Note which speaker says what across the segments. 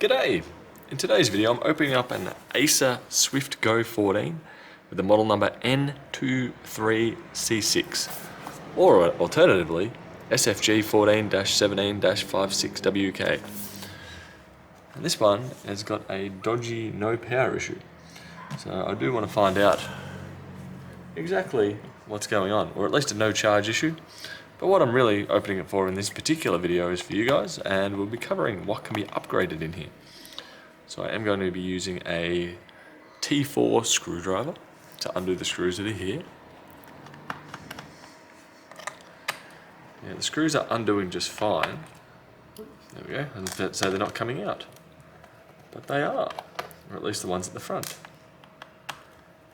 Speaker 1: G'day! In today's video I'm opening up an Acer Swift Go 14 with the model number N23C6, or alternatively SFG 14-17-56WK. And this one has got a dodgy no power issue, so I do want to find out exactly what's going on, or at least a no charge issue. But what I'm really opening it for in this particular video is for you guys, and we'll be covering what can be upgraded in here. So I am going to be using a T4 screwdriver to undo the screws that are here. Yeah, the screws are undoing just fine. There we go, and so they're not coming out. But they are, or at least the ones at the front.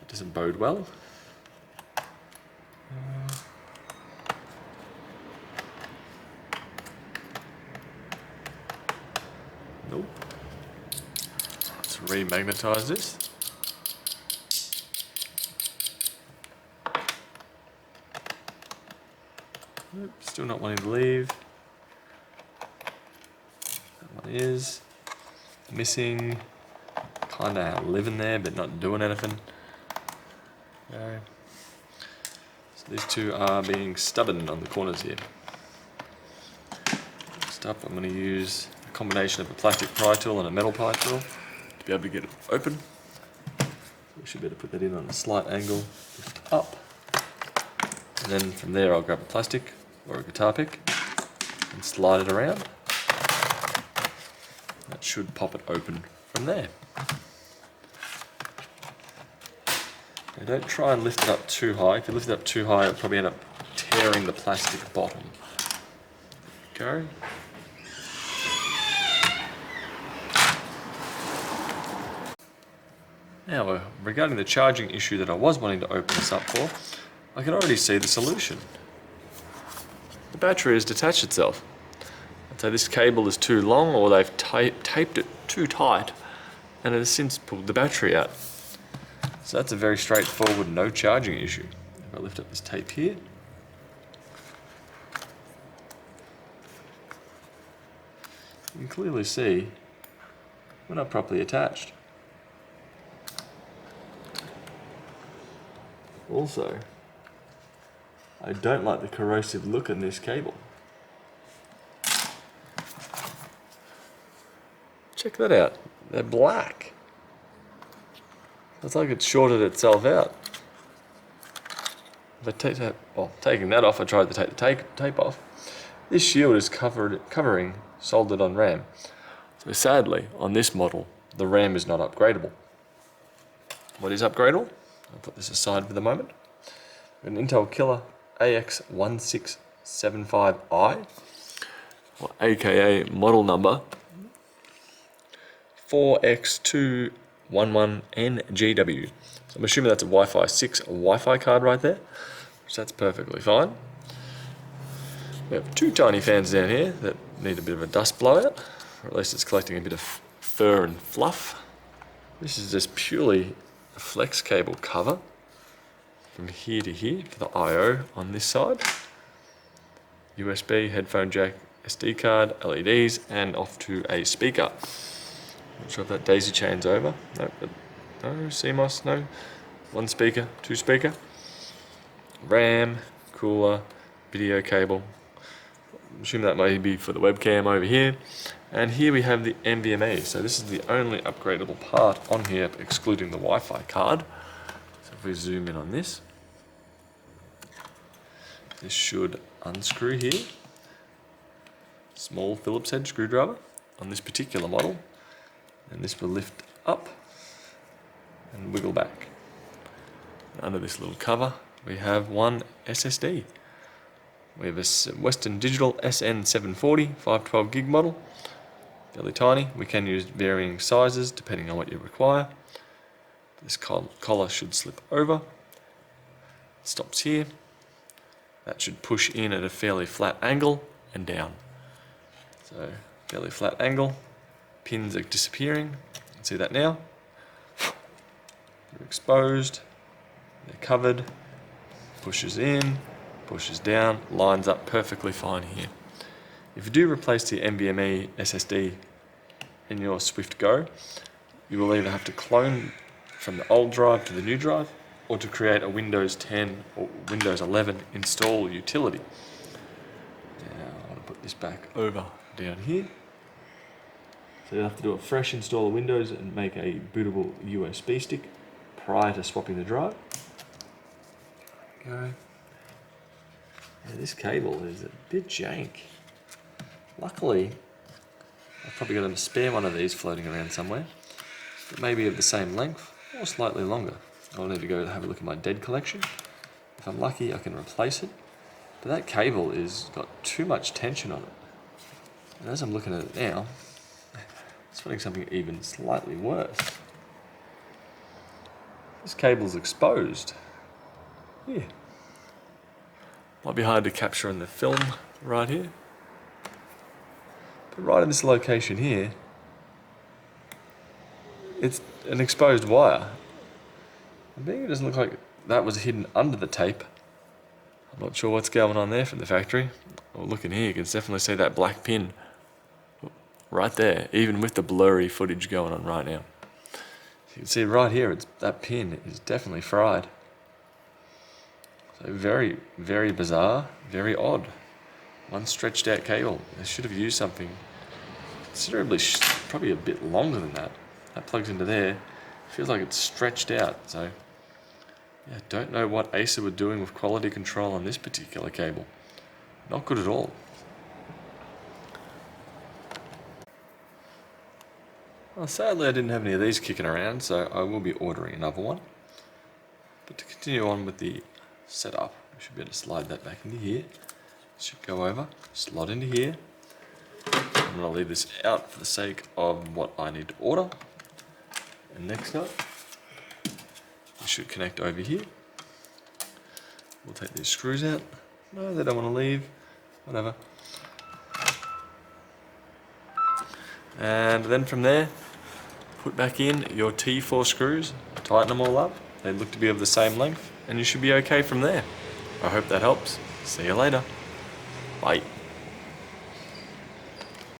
Speaker 1: It doesn't bode well. Nope. Let's remagnetize this. Nope, still not wanting to leave. That one is missing. Kinda living there but not doing anything. Okay. So these two are being stubborn on the corners here. Next up I'm going to use combination of a plastic pry tool and a metal pry tool to be able to get it open. We should be able to put that in on a slight angle, lift up, and then from there I'll grab a plastic or a guitar pick and slide it around. That should pop it open from there. Now don't try and lift it up too high. If you lift it up too high, it'll probably end up tearing the plastic bottom. There we go. Now, regarding the charging issue that I was wanting to open this up for, I can already see the solution. The battery has detached itself. I'd say this cable is too long, or they've taped it too tight, and it has since pulled the battery out. So that's a very straightforward no charging issue. If I lift up this tape here, you can clearly see we're not properly attached. Also, I don't like the corrosive look in this cable. Check that out, they're black. It's like it's shorted itself out. If I taking that off, I tried to take the tape off. This shield is covering soldered on RAM. So sadly, on this model, the RAM is not upgradable. What is upgradable? I'll put this aside for the moment. An Intel Killer AX1675i, or aka model number 4X211NGW. So I'm assuming that's a Wi-Fi 6 Wi-Fi card right there, so that's perfectly fine. We have two tiny fans down here that need a bit of a dust blowout, or at least it's collecting a bit of fur and fluff. This is just purely a flex cable cover from here to here for the I/O on this side. USB, headphone jack, SD card, LEDs, and off to a speaker. Not sure if that daisy chain's over. No, but no, CMOS, no. One speaker, two speaker. RAM, cooler, video cable. I'm assuming that may be for the webcam over here. And here we have the NVMe. So this is the only upgradable part on here, excluding the Wi-Fi card. So if we zoom in on this, this should unscrew here. Small Phillips head screwdriver on this particular model. And this will lift up and wiggle back. Under this little cover, we have one SSD. We have a Western Digital SN740 512 gig model. Fairly tiny. We can use varying sizes depending on what you require. This collar should slip over. It stops here. That should push in at a fairly flat angle and down. So, fairly flat angle. Pins are disappearing. You can see that now. They're exposed. They're covered. Pushes in, pushes down, lines up perfectly fine here. If you do replace the NVMe SSD in your Swift Go, you will either have to clone from the old drive to the new drive, or to create a Windows 10 or Windows 11 install utility. Now I want to put this back over down here. So you'll have to do a fresh install of Windows and make a bootable USB stick prior to swapping the drive. There we go. Yeah, this cable is a bit jank. Luckily, I've probably got a spare one of these floating around somewhere. It may be of the same length or slightly longer. I'll need to go have a look at my dead collection. If I'm lucky, I can replace it. But that cable is got too much tension on it. And as I'm looking at it now, it's finding something even slightly worse. This cable's exposed. Here. Might be hard to capture in the film right here. But right in this location here, it's an exposed wire. I think it doesn't look like that was hidden under the tape. I'm not sure what's going on there from the factory. Well, look in here, you can definitely see that black pin right there, even with the blurry footage going on right now. You can see right here, that pin is definitely fried. So very, very bizarre, very odd. One stretched out cable. They should have used something considerably, probably a bit longer than that. That plugs into there. Feels like it's stretched out. So yeah, don't know what Acer were doing with quality control on this particular cable. Not good at all. Well, sadly I didn't have any of these kicking around, so I will be ordering another one. But to continue on with the setup, we should be able to slide that back into here. Should go over, slot into here. I'm going to leave this out for the sake of what I need to order. And next up, we should connect over here. We'll take these screws out. No, they don't want to leave. Whatever. And then from there, put back in your T4 screws, tighten them all up. They look to be of the same length, and you should be okay from there. I hope that helps. See you later. Bye.